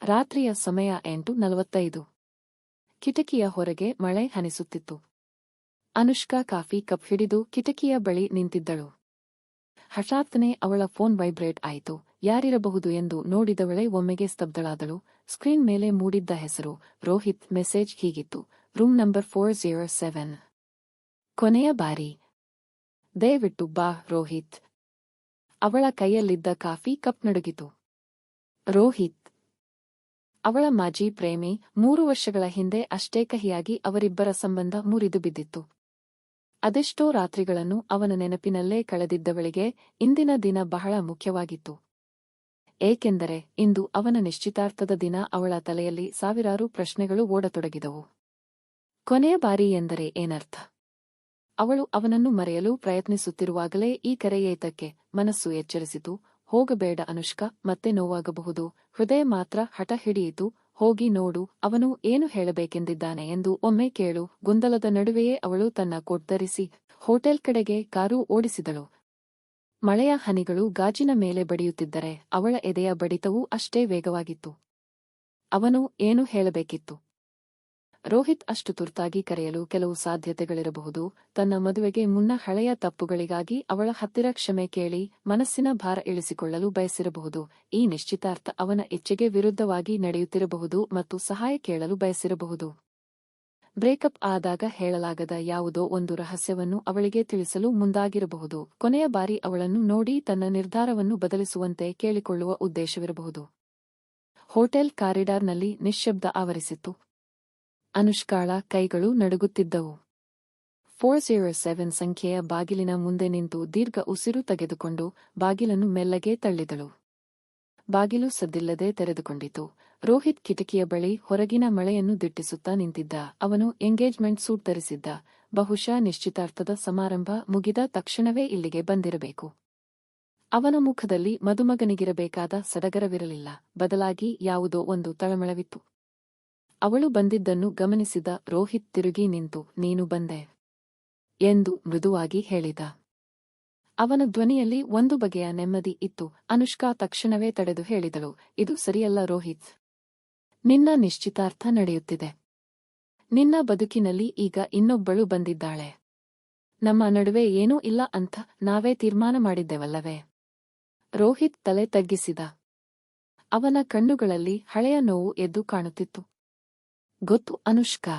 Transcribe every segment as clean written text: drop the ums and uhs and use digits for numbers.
ರಾತ್ರಿಯ ಸಮಯ 8:45. ಕಿಟಕಿಯ ಹೊರಗೆ ಮಳೆ ಹನಿಸುತ್ತಿತ್ತು. ಅನುಷ್ಕಾ ಕಾಫಿ ಕಪ್ ಹಿಡಿದು ಕಿಟಕಿಯ ಬಳಿ ನಿಂತಿದ್ದಳು. ಹಠಾತ್ತನೆ ಅವಳ ಫೋನ್ ವೈಬ್ರೇಟ್ ಆಯಿತು. ಯಾರಿರಬಹುದು ಎಂದು ನೋಡಿದವಳೇ ಒಮ್ಮೆಗೆ ಸ್ತಬ್ಧಳಾದಳು. ಸ್ಕ್ರೀನ್ ಮೇಲೆ ಮೂಡಿದ್ದ ಹೆಸರು ರೋಹಿತ್. ಮೆಸೇಜ್ ಹೀಗಿತ್ತು: ರೂಮ್ ನಂಬರ್ 407. ಕೊನೆಯ ಬಾರಿ. ದಯವಿಟ್ಟು ಬಾ ರೋಹಿತ್. ಅವಳ ಕೈಯಲ್ಲಿದ್ದ ಕಾಫಿ ಕಪ್ ನಡುಗಿತು. ರೋಹಿತ್ ಅವಳ ಮಾಜಿ ಪ್ರೇಮಿ. 3 ವರ್ಷಗಳ ಹಿಂದೆ ಅಷ್ಟೇ ಕಹಿಯಾಗಿ ಅವರಿಬ್ಬರ ಸಂಬಂಧ ಮುರಿದು ಬಿದ್ದಿತ್ತು. ಅದೆಷ್ಟೋ ರಾತ್ರಿಗಳನ್ನು ಅವನ ನೆನಪಿನಲ್ಲೇ ಕಳೆದಿದ್ದವಳಿಗೆ ಇಂದಿನ ದಿನ ಬಹಳ ಮುಖ್ಯವಾಗಿತ್ತು. ಏಕೆಂದರೆ ಇಂದು ಅವನ ನಿಶ್ಚಿತಾರ್ಥದ ದಿನ. ಅವಳ ತಲೆಯಲ್ಲಿ ಸಾವಿರಾರು ಪ್ರಶ್ನೆಗಳು ಓಡತೊಡಗಿದವು. ಕೊನೆಯ ಬಾರಿ ಎಂದರೆ ಏನರ್ಥ? ಅವಳು ಅವನನ್ನು ಮರೆಯಲು ಪ್ರಯತ್ನಿಸುತ್ತಿರುವಾಗಲೇ ಈ ಕರೆಯೇತಕ್ಕೆ ಮನಸ್ಸು ಎಚ್ಚರಿಸಿತು. ಹೋಗಬೇಡ ಅನುಷ್ಕಾ, ಮತ್ತೆ ನೋವಾಗಬಹುದು. ಹೃದಯ ಮಾತ್ರ ಹಠ ಹಿಡಿಯಿತು. ಹೋಗಿ ನೋಡು, ಅವನು ಏನು ಹೇಳಬೇಕೆಂದಿದ್ದಾನೆ ಎಂದು ಒಮ್ಮೆ ಕೇಳು. ಗೊಂದಲದ ನಡುವೆಯೇ ಅವಳು ತನ್ನ ಕೋಟ್ ಧರಿಸಿ ಹೋಟೆಲ್ ಕಡೆಗೆ ಕಾರು ಓಡಿಸಿದಳು. ಮಳೆಯ ಹನಿಗಳು ಗಾಜಿನ ಮೇಲೆ ಬಡಿಯುತ್ತಿದ್ದರೆ ಅವಳ ಎದೆಯ ಬಡಿತವೂ ಅಷ್ಟೇ ವೇಗವಾಗಿತ್ತು. ಅವನು ಏನು ಹೇಳಬೇಕಿತ್ತು? ರೋಹಿತ್ ಅಷ್ಟು ತುರ್ತಾಗಿ ಕರೆಯಲು ಕೆಲವು ಸಾಧ್ಯತೆಗಳಿರಬಹುದು. ತನ್ನ ಮದುವೆಗೆ ಮುನ್ನ ಹಳೆಯ ತಪ್ಪುಗಳಿಗಾಗಿ ಅವಳ ಹತ್ತಿರ ಕ್ಷಮೆ ಕೇಳಿ ಮನಸ್ಸಿನ ಭಾರ ಇಳಿಸಿಕೊಳ್ಳಲು ಬಯಸಿರಬಹುದು. ಈ ನಿಶ್ಚಿತಾರ್ಥ ಅವನ ಇಚ್ಛೆಗೆ ವಿರುದ್ಧವಾಗಿ ನಡೆಯುತ್ತಿರಬಹುದು ಮತ್ತು ಸಹಾಯ ಕೇಳಲು ಬಯಸಿರಬಹುದು. ಬ್ರೇಕಪ್ ಆದಾಗ ಹೇಳಲಾಗದ ಯಾವುದೋ ಒಂದು ರಹಸ್ಯವನ್ನು ಅವಳಿಗೆ ತಿಳಿಸಲು ಮುಂದಾಗಿರಬಹುದು. ಕೊನೆಯ ಬಾರಿ ಅವಳನ್ನು ನೋಡಿ ತನ್ನ ನಿರ್ಧಾರವನ್ನು ಬದಲಿಸುವಂತೆ ಕೇಳಿಕೊಳ್ಳುವ ಉದ್ದೇಶವಿರಬಹುದು. ಹೋಟೆಲ್ ಕಾರಿಡಾರ್ನಲ್ಲಿ ನಿಶ್ಶಬ್ದ ಆವರಿಸಿತ್ತು. ಅನುಷ್ಕಾಳ ಕೈಗಳು ನಡುಗುತ್ತಿದ್ದವು. 407 ಸಂಖ್ಯೆಯ ಬಾಗಿಲಿನ ಮುಂದೆ ನಿಂತು ದೀರ್ಘ ಉಸಿರು ತೆಗೆದುಕೊಂಡು ಬಾಗಿಲನ್ನು ಮೆಲ್ಲಗೆ ತಳ್ಳಿದಳು. ಬಾಗಿಲು ಸದ್ದಿಲ್ಲದೆ ತೆರೆದುಕೊಂಡಿತು. ರೋಹಿತ್ ಕಿಟಕಿಯ ಬಳಿ ಹೊರಗಿನ ಮಳೆಯನ್ನು ದಿಟ್ಟಿಸುತ್ತಾ ನಿಂತಿದ್ದ. ಅವನು ಎಂಗೇಜ್ಮೆಂಟ್ ಸೂಟ್ ಧರಿಸಿದ್ದ. ಬಹುಶಃ ನಿಶ್ಚಿತಾರ್ಥದ ಸಮಾರಂಭ ಮುಗಿದ ತಕ್ಷಣವೇ ಇಲ್ಲಿಗೆ ಬಂದಿರಬೇಕು. ಅವನ ಮುಖದಲ್ಲಿ ಮದುಮಗನಿಗಿರಬೇಕಾದ ಸಡಗರವಿರಲಿಲ್ಲ. ಬದಲಾಗಿ ಯಾವುದೋ ಒಂದು ತಳಮಳವಿತ್ತು. ಅವಳು ಬಂದಿದ್ದನ್ನು ಗಮನಿಸಿದ ರೋಹಿತ್ ತಿರುಗಿ ನಿಂತು, ನೀನು ಬಂದೆ ಎಂದು ಮೃದುವಾಗಿ ಹೇಳಿದ. ಅವನ ಧ್ವನಿಯಲ್ಲಿ ಒಂದು ಬಗೆಯ ನೆಮ್ಮದಿ ಇತ್ತು. ಅನುಷ್ಕಾ ತಕ್ಷಣವೇ ತಡೆದು ಹೇಳಿದಳು, ಇದು ಸರಿಯಲ್ಲ ರೋಹಿತ್. ನಿನ್ನ ನಿಶ್ಚಿತಾರ್ಥ ನಡೆಯುತ್ತಿದೆ. ನಿನ್ನ ಬದುಕಿನಲ್ಲಿ ಈಗ ಇನ್ನೊಬ್ಬಳು ಬಂದಿದ್ದಾಳೆ. ನಮ್ಮ ನಡುವೆ ಏನೂ ಇಲ್ಲ ಅಂತ ನಾವೇ ತೀರ್ಮಾನ ಮಾಡಿದ್ದೆವಲ್ಲವೇ? ರೋಹಿತ್ ತಲೆ ತಗ್ಗಿಸಿದ. ಅವನ ಕಣ್ಣುಗಳಲ್ಲಿ ಹಳೆಯ ನೋವು ಎದ್ದು ಕಾಣುತ್ತಿತ್ತು. ಗೊತ್ತು ಅನುಷ್ಕಾ,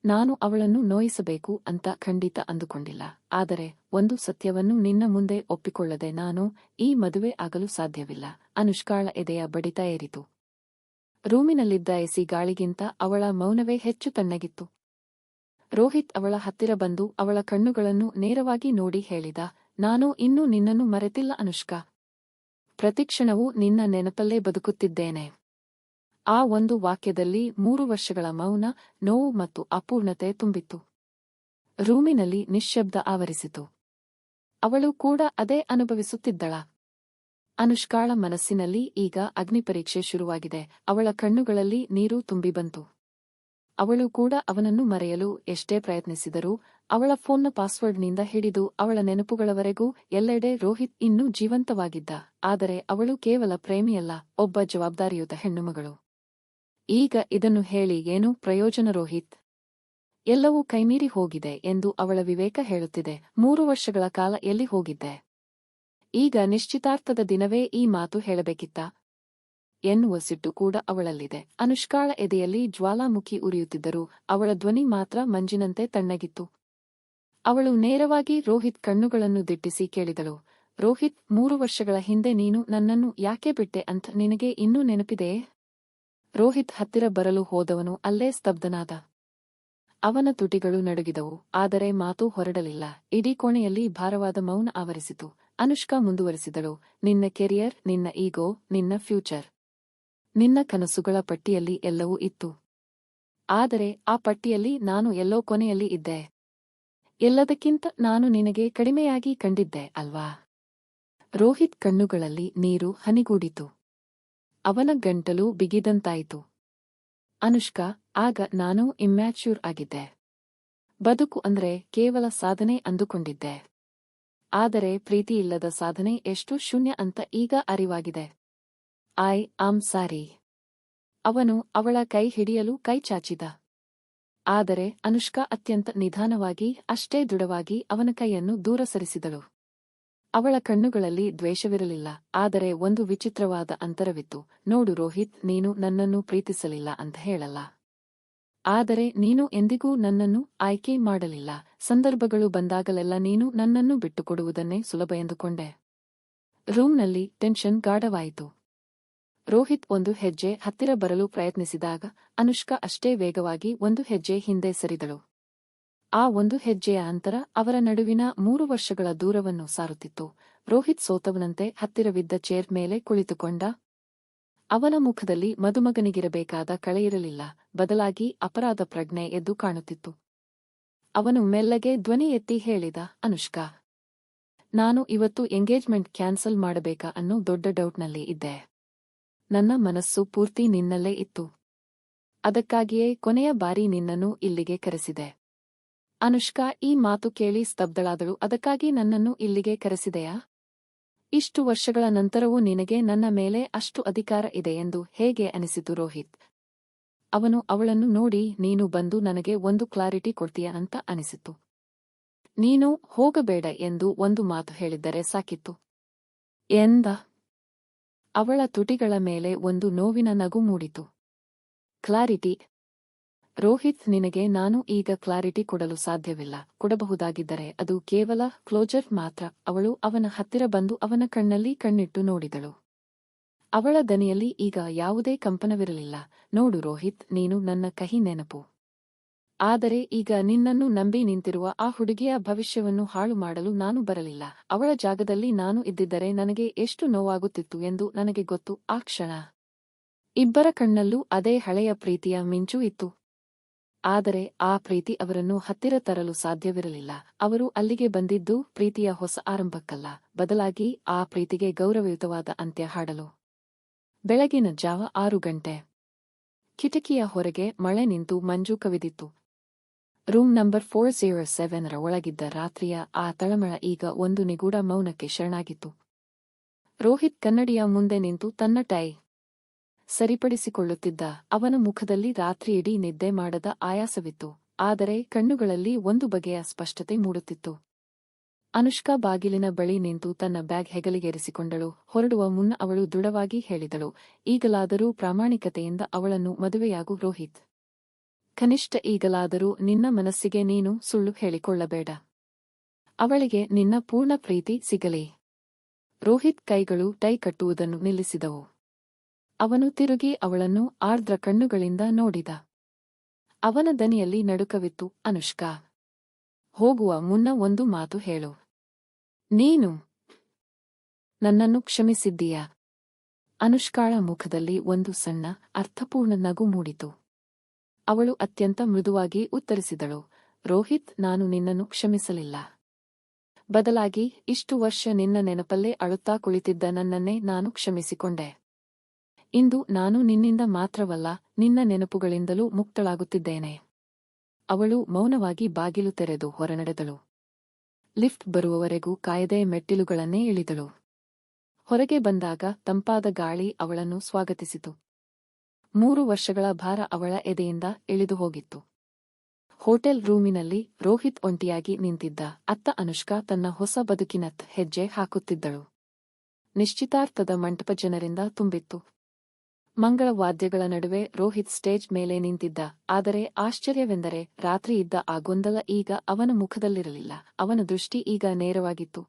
ನಾನು ಅವಳನ್ನು ನೋಯಿಸಬೇಕು ಅಂತ ಖಂಡಿತ ಅಂದುಕೊಂಡಿಲ್ಲ. ಆದರೆ ಒಂದು ಸತ್ಯವನ್ನು ನಿನ್ನ ಮುಂದೆ ಒಪ್ಪಿಕೊಳ್ಳದೆ ನಾನು ಈ ಮದುವೆ ಆಗಲು ಸಾಧ್ಯವಿಲ್ಲ. ಅನುಷ್ಕಾಳ ಎದೆಯ ಬಡಿತ ಏರಿತು. ರೂಮಿನಲ್ಲಿದ್ದ ಎಸಿ ಗಾಳಿಗಿಂತ ಅವಳ ಮೌನವೇ ಹೆಚ್ಚು ತಣ್ಣಗಿತ್ತು. ರೋಹಿತ್ ಅವಳ ಹತ್ತಿರ ಬಂದು ಅವಳ ಕಣ್ಣುಗಳನ್ನು ನೇರವಾಗಿ ನೋಡಿ ಹೇಳಿದ, ನಾನು ಇನ್ನೂ ನಿನ್ನನ್ನು ಮರೆತಿಲ್ಲ ಅನುಷ್ಕಾ. ಪ್ರತಿಕ್ಷಣವೂ ನಿನ್ನ ನೆನಪಲ್ಲೇ ಬದುಕುತ್ತಿದ್ದೇನೆ. ಆ ಒಂದು ವಾಕ್ಯದಲ್ಲಿ 3 ವರ್ಷಗಳ ಮೌನ, ನೋವು ಮತ್ತು ಅಪೂರ್ಣತೆ ತುಂಬಿತ್ತು. ರೂಮಿನಲ್ಲಿ ನಿಶ್ಶಬ್ದ ಆವರಿಸಿತು. ಅವಳು ಕೂಡ ಅದೇ ಅನುಭವಿಸುತ್ತಿದ್ದಳ. ಅನುಷ್ಕಾಳ ಮನಸ್ಸಿನಲ್ಲಿ ಈಗ ಅಗ್ನಿಪರೀಕ್ಷೆ ಶುರುವಾಗಿದೆ. ಅವಳ ಕಣ್ಣುಗಳಲ್ಲಿ ನೀರು ತುಂಬಿ ಬಂತು. ಅವಳು ಕೂಡ ಅವನನ್ನು ಮರೆಯಲು ಎಷ್ಟೇ ಪ್ರಯತ್ನಿಸಿದರೂ, ಅವಳ ಫೋನ್ನ ಪಾಸ್ವರ್ಡ್ನಿಂದ ಹಿಡಿದು ಅವಳ ನೆನಪುಗಳವರೆಗೂ ಎಲ್ಲೆಡೆ ರೋಹಿತ್ ಇನ್ನೂ ಜೀವಂತವಾಗಿದ್ದ. ಆದರೆ ಅವಳು ಕೇವಲ ಪ್ರೇಮಿಯಲ್ಲ, ಒಬ್ಬ ಜವಾಬ್ದಾರಿಯುತ ಹೆಣ್ಣುಮಗಳು. ಈಗ ಇದನ್ನು ಹೇಳಿ ಏನು ಪ್ರಯೋಜನ ರೋಹಿತ್? ಎಲ್ಲವೂ ಕೈಮೀರಿ ಹೋಗಿದೆ ಎಂದು ಅವಳ ವಿವೇಕ ಹೇಳುತ್ತಿದೆ. 3 ವರ್ಷಗಳ ಕಾಲ ಎಲ್ಲಿ ಹೋಗಿದ್ದೆ? ಈಗ ನಿಶ್ಚಿತಾರ್ಥದ ದಿನವೇ ಈ ಮಾತು ಹೇಳಬೇಕಿತ್ತಾ ಎನ್ನುವ ಸಿಟ್ಟು ಕೂಡ ಅವಳಲ್ಲಿದೆ. ಅನುಷ್ಕಾಳ ಎದೆಯಲ್ಲಿ ಜ್ವಾಲಾಮುಖಿ ಉರಿಯುತ್ತಿದ್ದರೂ ಅವಳ ಧ್ವನಿ ಮಾತ್ರ ಮಂಜಿನಂತೆ ತಣ್ಣಗಿತ್ತು. ಅವಳು ನೇರವಾಗಿ ರೋಹಿತ್ ಕಣ್ಣುಗಳನ್ನು ದಿಟ್ಟಿಸಿ ಕೇಳಿದಳು, ರೋಹಿತ್, 3 ವರ್ಷಗಳ ಹಿಂದೆ ನೀನು ನನ್ನನ್ನು ಯಾಕೆ ಬಿಟ್ಟೆ ಅಂತ ನಿನಗೆ ಇನ್ನೂ ನೆನಪಿದೆಯೇ? ರೋಹಿತ್ ಹತ್ತಿರ ಬರಲು ಹೋದವನು ಅಲ್ಲೇ ಸ್ತಬ್ಧನಾದ. ಅವನ ತುಟಿಗಳು ನಡುಗಿದವು, ಆದರೆ ಮಾತು ಹೊರಡಲಿಲ್ಲ. ಇಡೀ ಕೋಣೆಯಲ್ಲಿ ಭಾರವಾದ ಮೌನ ಆವರಿಸಿತು. ಅನುಷ್ಕಾ ಮುಂದುವರಿಸಿದಳು, ನಿನ್ನ ಕೆರಿಯರ್, ನಿನ್ನ ಈಗೋ, ನಿನ್ನ ಫ್ಯೂಚರ್, ನಿನ್ನ ಕನಸುಗಳ ಪಟ್ಟಿಯಲ್ಲಿ ಎಲ್ಲವೂ ಇತ್ತು. ಆದರೆ ಆ ಪಟ್ಟಿಯಲ್ಲಿ ನಾನು ಎಲ್ಲೋ ಕೊನೆಯಲ್ಲಿ ಇದ್ದೆ. ಎಲ್ಲದಕ್ಕಿಂತ ನಾನು ನಿನಗೆ ಕಡಿಮೆಯಾಗಿ ಕಂಡಿದ್ದೆ ಅಲ್ವಾ? ರೋಹಿತ್ ಕಣ್ಣುಗಳಲ್ಲಿ ನೀರು ಹನಿಗೂಡಿತು. ಅವನ ಗಂಟಲು ಬಿಗಿದಂತಾಯಿತು. ಅನುಷ್ಕಾ, ಆಗ ನಾನು ಇಮ್ಯಾಚ್ಯೂರ್ ಆಗಿದ್ದೆ. ಬದುಕು ಅಂದ್ರೆ ಕೇವಲ ಸಾಧನೆ ಅಂದುಕೊಂಡಿದ್ದೆ. ಆದರೆ ಪ್ರೀತಿಯಿಲ್ಲದ ಸಾಧನೆ ಎಷ್ಟು ಶೂನ್ಯ ಅಂತ ಈಗ ಅರಿವಾಗಿದೆ. I am sorry. ಅವನು ಅವಳ ಕೈ ಹಿಡಿಯಲು ಕೈ ಚಾಚಿದ. ಆದರೆ ಅನುಷ್ಕಾ ಅತ್ಯಂತ ನಿಧಾನವಾಗಿ, ಅಷ್ಟೇ ದೃಢವಾಗಿ ಅವನ ಕೈಯನ್ನು ದೂರ ಸರಿಸಿದಳು. ಅವಳ ಕಣ್ಣುಗಳಲ್ಲಿ ದ್ವೇಷವಿರಲಿಲ್ಲ, ಆದರೆ ಒಂದು ವಿಚಿತ್ರವಾದ ಅಂತರವಿತ್ತು. ನೋಡು ರೋಹಿತ್, ನೀನು ನನ್ನನ್ನು ಪ್ರೀತಿಸಲಿಲ್ಲ ಅಂತ ಹೇಳಲ್ಲ. ಆದರೆ ನೀನು ಎಂದಿಗೂ ನನ್ನನ್ನು ಆಯ್ಕೆ ಮಾಡಲಿಲ್ಲ. ಸಂದರ್ಭಗಳು ಬಂದಾಗಲೆಲ್ಲ ನೀನು ನನ್ನನ್ನು ಬಿಟ್ಟುಕೊಡುವುದನ್ನೇ ಸುಲಭ ಎಂದುಕೊಂಡೆ. ರೂಮ್ನಲ್ಲಿ ಟೆನ್ಷನ್ ಗಾಢವಾಯಿತು. ರೋಹಿತ್ ಒಂದು ಹೆಜ್ಜೆ ಹತ್ತಿರ ಬರಲು ಪ್ರಯತ್ನಿಸಿದಾಗ ಅನುಷ್ಕಾ ಅಷ್ಟೇ ವೇಗವಾಗಿ ಒಂದು ಹೆಜ್ಜೆ ಹಿಂದೆ ಸರಿದಳು. ಆ ಒಂದು ಹೆಜ್ಜೆಯ ಅಂತರ ಅವರ ನಡುವಿನ 3 ವರ್ಷಗಳ ದೂರವನ್ನು ಸಾರುತ್ತಿತ್ತು. ರೋಹಿತ್ ಸೋತವನಂತೆ ಹತ್ತಿರವಿದ್ದ ಚೇರ್ ಮೇಲೆ ಕುಳಿತುಕೊಂಡ. ಅವನ ಮುಖದಲ್ಲಿ ಮದುಮಗನಿಗಿರಬೇಕಾದ ಕಳೆಯಿರಲಿಲ್ಲ, ಬದಲಾಗಿ ಅಪರಾಧ ಪ್ರಜ್ಞೆ ಎದ್ದು ಕಾಣುತ್ತಿತ್ತು. ಅವನು ಮೆಲ್ಲಗೆ ಧ್ವನಿ ಎತ್ತಿ ಹೇಳಿದ, ಅನುಷ್ಕಾ, ನಾನು ಇವತ್ತು ಎಂಗೇಜ್ಮೆಂಟ್ ಕ್ಯಾನ್ಸಲ್ ಮಾಡಬೇಕಾ ಅನ್ನೋ ದೊಡ್ಡ ಡೌಟ್ನಲ್ಲಿ ಇದ್ದೆ. ನನ್ನ ಮನಸ್ಸು ಪೂರ್ತಿ ನಿನ್ನಲ್ಲೇ ಇತ್ತು. ಅದಕ್ಕಾಗಿಯೇ ಕೊನೆಯ ಬಾರಿ ನಿನ್ನನ್ನು ಇಲ್ಲಿಗೆ ಕರೆಸಿದೆ. ಅನುಷ್ಕಾ ಈ ಮಾತು ಕೇಳಿ ಸ್ತಬ್ಧಳಾದಳು. ಅದಕ್ಕಾಗಿ ನನ್ನನ್ನು ಇಲ್ಲಿಗೆ ಕರೆಸಿದೆಯಾ? ಇಷ್ಟು ವರ್ಷಗಳ ನಂತರವೂ ನಿನಗೆ ನನ್ನ ಮೇಲೆ ಅಷ್ಟು ಅಧಿಕಾರ ಇದೆ ಎಂದು ಹೇಗೆ ಅನಿಸಿತು ರೋಹಿತ್? ಅವನು ಅವಳನ್ನು ನೋಡಿ, ನೀನು ಬಂದು ನನಗೆ ಒಂದು ಕ್ಲಾರಿಟಿ ಕೊಡ್ತೀಯ ಅಂತ ಅನಿಸಿತು. ನೀನು ಹೋಗಬೇಡ ಎಂದು ಒಂದು ಮಾತು ಹೇಳಿದ್ದರೆ ಸಾಕಿತ್ತು ಎಂದ. ಅವಳ ತುಟಿಗಳ ಮೇಲೆ ಒಂದು ನೋವಿನ ನಗು ಮೂಡಿತು. ಕ್ಲಾರಿಟಿ? ರೋಹಿತ್, ನಿನಗೆ ನಾನು ಈಗ ಕ್ಲಾರಿಟಿ ಕೊಡಲು ಸಾಧ್ಯವಿಲ್ಲ. ಕೊಡಬಹುದಾಗಿದ್ದರೆ ಅದು ಕೇವಲ ಕ್ಲೋಜರ್ ಮಾತ್ರ. ಅವಳು ಅವನ ಹತ್ತಿರ ಬಂದು ಅವನ ಕಣ್ಣಲ್ಲಿ ಕಣ್ಣಿಟ್ಟು ನೋಡಿದಳು. ಅವಳ ದನಿಯಲ್ಲಿ ಈಗ ಯಾವುದೇ ಕಂಪನವಿರಲಿಲ್ಲ. ನೋಡು ರೋಹಿತ್, ನೀನು ನನ್ನ ಕಹಿ ನೆನಪು. ಆದರೆ ಈಗ ನಿನ್ನನ್ನು ನಂಬಿ ನಿಂತಿರುವ ಆ ಹುಡುಗಿಯ ಭವಿಷ್ಯವನ್ನು ಹಾಳು ಮಾಡಲು ನಾನು ಬರಲಿಲ್ಲ. ಅವಳ ಜಾಗದಲ್ಲಿ ನಾನು ಇದ್ದಿದ್ದರೆ ನನಗೆ ಎಷ್ಟು ನೋವಾಗುತ್ತಿತ್ತು ಎಂದು ನನಗೆ ಗೊತ್ತು. ಆ ಕ್ಷಣ ಇಬ್ಬರ ಕಣ್ಣಲ್ಲೂ ಅದೇ ಹಳೆಯ ಪ್ರೀತಿಯ ಮಿಂಚು ಇತ್ತು. ಆದರೆ ಆ ಪ್ರೀತಿ ಅವರನ್ನು ಹತ್ತಿರ ತರಲು ಸಾಧ್ಯವಿರಲಿಲ್ಲ. ಅವರು ಅಲ್ಲಿಗೆ ಬಂದಿದ್ದು ಪ್ರೀತಿಯ ಹೊಸ ಆರಂಭಕ್ಕಲ್ಲ, ಬದಲಾಗಿ ಆ ಪ್ರೀತಿಗೆ ಗೌರವಯುತವಾದ ಅಂತ್ಯ ಹಾಡಲು. ಬೆಳಗಿನ ಜಾವ 6 ಗಂಟೆ. ಕಿಟಕಿಯ ಹೊರಗೆ ಮಳೆ ನಿಂತು ಮಂಜು ಕವಿದಿತ್ತು. ರೂಮ್ ನಂಬರ್ 407ರ ಒಳಗಿದ್ದ ರಾತ್ರಿಯ ಆ ತಳಮಳ ಈಗ ಒಂದು ನಿಗೂಢ ಮೌನಕ್ಕೆ ಶರಣಾಗಿತ್ತು. ರೋಹಿತ್ ಕನ್ನಡಿಯ ಮುಂದೆ ನಿಂತು ತನ್ನ ಟೈ ಸರಿಪಡಿಸಿಕೊಳ್ಳುತ್ತಿದ್ದ. ಅವನ ಮುಖದಲ್ಲಿ ರಾತ್ರಿಯಿಡೀ ನಿದ್ದೆ ಮಾಡದ ಆಯಾಸವಿತ್ತು, ಆದರೆ ಕಣ್ಣುಗಳಲ್ಲಿ ಒಂದು ಬಗೆಯ ಸ್ಪಷ್ಟತೆ ಮೂಡುತ್ತಿತ್ತು. ಅನುಷ್ಕಾ ಬಾಗಿಲಿನ ಬಳಿ ನಿಂತು ತನ್ನ ಬ್ಯಾಗ್ ಹೆಗಲಿಗೇರಿಸಿಕೊಂಡಳು. ಹೊರಡುವ ಮುನ್ನ ಅವಳು ದೃಢವಾಗಿ ಹೇಳಿದಳು, ಈಗಲಾದರೂ ಪ್ರಾಮಾಣಿಕತೆಯಿಂದ ಅವಳನ್ನು ಮದುವೆಯಾಗು ರೋಹಿತ್. ಕನಿಷ್ಠ ಈಗಲಾದರೂ ನಿನ್ನ ಮನಸ್ಸಿಗೆ ನೀನು ಸುಳ್ಳು ಹೇಳಿಕೊಳ್ಳಬೇಡ. ಅವಳಿಗೆ ನಿನ್ನ ಪೂರ್ಣ ಪ್ರೀತಿ ಸಿಗಲಿ. ರೋಹಿತ್ ಕೈಗಳು ಟೈ ಕಟ್ಟುವುದನ್ನು ನಿಲ್ಲಿಸಿದವು. ಅವನು ತಿರುಗಿ ಅವಳನ್ನು ಆರ್ದ್ರ ಕಣ್ಣುಗಳಿಂದ ನೋಡಿದ. ಅವನ ದನಿಯಲ್ಲಿ ನಡುಕವಿತ್ತು. ಅನುಷ್ಕಾ, ಹೋಗುವ ಮುನ್ನ ಒಂದು ಮಾತು ಹೇಳು. ನೀನು ನನ್ನನ್ನು ಕ್ಷಮಿಸಿದ್ದೀಯಾ? ಅನುಷ್ಕಾಳ ಮುಖದಲ್ಲಿ ಒಂದು ಸಣ್ಣ ಅರ್ಥಪೂರ್ಣ ನಗು ಮೂಡಿತು. ಅವಳು ಅತ್ಯಂತ ಮೃದುವಾಗಿ ಉತ್ತರಿಸಿದಳು, ರೋಹಿತ್, ನಾನು ನಿನ್ನನ್ನು ಕ್ಷಮಿಸಲಿಲ್ಲ. ಬದಲಾಗಿ ಇಷ್ಟು ವರ್ಷ ನಿನ್ನ ನೆನಪಲ್ಲೇ ಅಳುತ್ತಾ ಕುಳಿತಿದ್ದ ನನ್ನನ್ನೇ ನಾನು ಕ್ಷಮಿಸಿಕೊಂಡೆ. ಇಂದು ನಾನು ನಿನ್ನಿಂದ ಮಾತ್ರವಲ್ಲ, ನಿನ್ನ ನೆನಪುಗಳಿಂದಲೂ ಮುಕ್ತಳಾಗುತ್ತಿದ್ದೇನೆ. ಅವಳು ಮೌನವಾಗಿ ಬಾಗಿಲು ತೆರೆದು ಹೊರನಡೆದಳು. ಲಿಫ್ಟ್ ಬರುವವರೆಗೂ ಕಾಯದೆ ಮೆಟ್ಟಿಲುಗಳನ್ನೇ ಇಳಿದಳು. ಹೊರಗೆ ಬಂದಾಗ ತಂಪಾದ ಗಾಳಿ ಅವಳನ್ನು ಸ್ವಾಗತಿಸಿತು. 3 ವರ್ಷಗಳ ಭಾರ ಅವಳ ಎದೆಯಿಂದ ಇಳಿದು ಹೋಗಿತ್ತು. ಹೋಟೆಲ್ ರೂಮಿನಲ್ಲಿ ರೋಹಿತ್ ಒಂಟಿಯಾಗಿ ನಿಂತಿದ್ದ. ಅತ್ತ ಅನುಷ್ಕಾ ತನ್ನ ಹೊಸ ಬದುಕಿನತ್ತ ಹೆಜ್ಜೆ ಹಾಕುತ್ತಿದ್ದಳು. ನಿಶ್ಚಿತಾರ್ಥದ ಮಂಟಪ ಜನರಿಂದ ತುಂಬಿತ್ತು. ಮಂಗಳ ವಾದ್ಯಗಳ ನಡುವೆ ರೋಹಿತ್ ಸ್ಟೇಜ್ ಮೇಲೆ ನಿಂತಿದ್ದ. ಆದರೆ ಆಶ್ಚರ್ಯವೆಂದರೆ ರಾತ್ರಿ ಇದ್ದ ಆ ಗೊಂದಲ ಈಗ ಅವನ ಮುಖದಲ್ಲಿರಲಿಲ್ಲ. ಅವನ ದೃಷ್ಟಿ ಈಗ ನೇರವಾಗಿತ್ತು.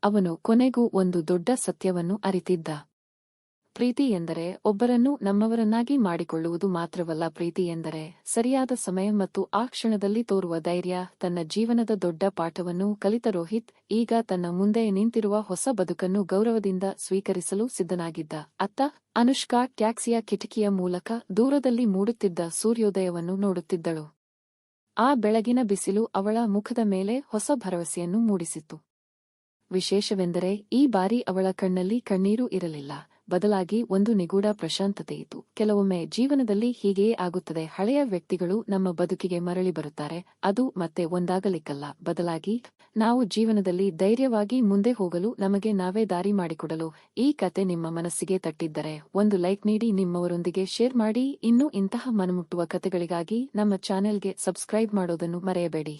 ಅವನು ಕೊನೆಗೂ ಒಂದು ದೊಡ್ಡ ಸತ್ಯವನ್ನು ಅರಿತಿದ್ದ. ಪ್ರೀತಿ ಎಂದರೆ ಒಬ್ಬರನ್ನು ನಮ್ಮವರನ್ನಾಗಿ ಮಾಡಿಕೊಳ್ಳುವುದು ಮಾತ್ರವಲ್ಲ. ಪ್ರೀತಿ ಎಂದರೆ ಸರಿಯಾದ ಸಮಯ ಮತ್ತು ಆ ಕ್ಷಣದಲ್ಲಿ ತೋರುವ ಧೈರ್ಯ. ತನ್ನ ಜೀವನದ ದೊಡ್ಡ ಪಾಠವನ್ನು ಕಲಿತ ರೋಹಿತ್ ಈಗ ತನ್ನ ಮುಂದೆ ನಿಂತಿರುವ ಹೊಸ ಬದುಕನ್ನು ಗೌರವದಿಂದ ಸ್ವೀಕರಿಸಲು ಸಿದ್ಧನಾಗಿದ್ದ. ಅತ್ತ ಅನುಷ್ಕಾ ಟ್ಯಾಕ್ಸಿಯ ಕಿಟಕಿಯ ಮೂಲಕ ದೂರದಲ್ಲಿ ಮೂಡುತ್ತಿದ್ದ ಸೂರ್ಯೋದಯವನ್ನು ನೋಡುತ್ತಿದ್ದಳು. ಆ ಬೆಳಗಿನ ಬಿಸಿಲು ಅವಳ ಮುಖದ ಮೇಲೆ ಹೊಸ ಭರವಸೆಯನ್ನು ಮೂಡಿಸಿತ್ತು. ವಿಶೇಷವೆಂದರೆ ಈ ಬಾರಿ ಅವಳ ಕಣ್ಣಲ್ಲಿ ಕಣ್ಣೀರು ಇರಲಿಲ್ಲ, ಬದಲಾಗಿ ಒಂದು ನಿಗೂಢ ಪ್ರಶಾಂತತೆ ಇತ್ತು. ಕೆಲವೊಮ್ಮೆ ಜೀವನದಲ್ಲಿ ಹೀಗೆಯೇ ಆಗುತ್ತದೆ. ಹಳೆಯ ವ್ಯಕ್ತಿಗಳು ನಮ್ಮ ಬದುಕಿಗೆ ಮರಳಿ ಬರುತ್ತಾರೆ. ಅದು ಮತ್ತೆ ಒಂದಾಗಲಿಕ್ಕಲ್ಲ, ಬದಲಾಗಿ ನಾವು ಜೀವನದಲ್ಲಿ ಧೈರ್ಯವಾಗಿ ಮುಂದೆ ಹೋಗಲು ನಮಗೆ ನಾವೇ ದಾರಿ ಮಾಡಿಕೊಡಲು. ಈ ಕತೆ ನಿಮ್ಮ ಮನಸ್ಸಿಗೆ ತಟ್ಟಿದ್ದರೆ ಒಂದು ಲೈಕ್ ನೀಡಿ, ನಿಮ್ಮವರೊಂದಿಗೆ ಶೇರ್ ಮಾಡಿ. ಇನ್ನೂ ಇಂತಹ ಮನಮುಟ್ಟುವ ಕತೆಗಳಿಗಾಗಿ ನಮ್ಮ ಚಾನೆಲ್ಗೆ ಸಬ್ಸ್ಕ್ರೈಬ್ ಮಾಡೋದನ್ನು ಮರೆಯಬೇಡಿ.